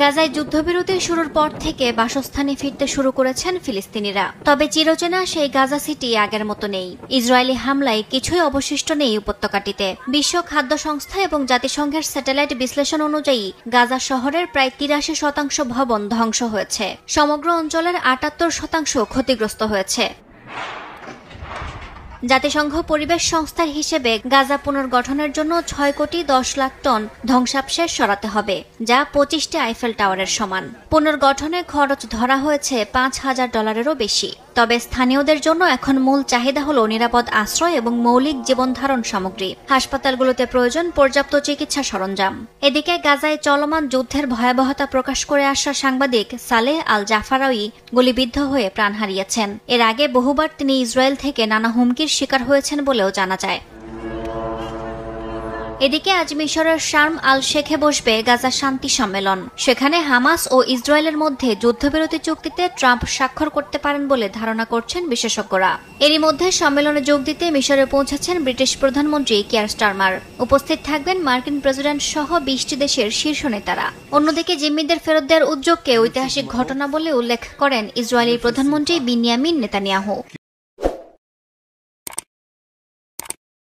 গাজায় যুদ্ধবিরতি শুরুর পর থেকে বাসস্থানে ফিরতে শুরু করেছেন ফিলিস্তিনিরা। তবে চিরচেনা সেই গাজা সিটি আগের মতো নেই। ইসরায়েলি হামলায় কিছুই অবশিষ্ট নেই উপত্যকাটিতে। বিশ্ব খাদ্য সংস্থা এবং জাতিসংঘের স্যাটেলাইট বিশ্লেষণ অনুযায়ী গাজা শহরের প্রায় ৮৩% ভবন ধ্বংস হয়েছে। সমগ্র অঞ্চলের ৭৮% ক্ষতিগ্রস্ত হয়েছে। জাতিসংঘ পরিবেশ সংস্থার হিসেবে গাজা পুনর্গঠনের জন্য ৬,১০,০০,০০০ টন ধ্বংসাবশেষ সরাতে হবে, যা ২৫টি আইফেল টাওয়ারের সমান। পুনর্গঠনে খরচ ধরা হয়েছে $৫,০০০-এরও বেশি। তবে স্থানীয়দের জন্য এখন মূল চাহিদা হল নিরাপদ আশ্রয় এবং মৌলিক জীবনধারণ সামগ্রী। হাসপাতালগুলোতে প্রয়োজন পর্যাপ্ত চিকিৎসা সরঞ্জাম। এদিকে গাজায় চলমান যুদ্ধের ভয়াবহতা প্রকাশ করে আসা সাংবাদিক সালেহ আল জাফারাউই গুলিবিদ্ধ হয়ে প্রাণ হারিয়েছেন। এর আগে বহুবার তিনি ইসরায়েল থেকে নানা হুমকির শিকার হয়েছেন বলেও জানা যায়। এদিকে আজ মিশরের শার্ম আল শেখে বসবে গাজা শান্তি সম্মেলন। সেখানে হামাস ও ইসরায়েলের মধ্যে যুদ্ধবিরতি চুক্তিতে ট্রাম্প স্বাক্ষর করতে পারেন বলে ধারণা করছেন বিশেষজ্ঞরা। এরই মধ্যে সম্মেলনে যোগ দিতে মিশরে পৌঁছেছেন ব্রিটিশ প্রধানমন্ত্রী কিয়ার স্টারমার। উপস্থিত থাকবেন মার্কিন প্রেসিডেন্ট সহ ২০টি দেশের শীর্ষ নেতারা। অন্যদিকে জিম্মিদের ফেরত দেওয়ার উদ্যোগকে ঐতিহাসিক ঘটনা বলে উল্লেখ করেন ইসরায়েলি প্রধানমন্ত্রী বিনিয়ামিন নেতানিয়াহু।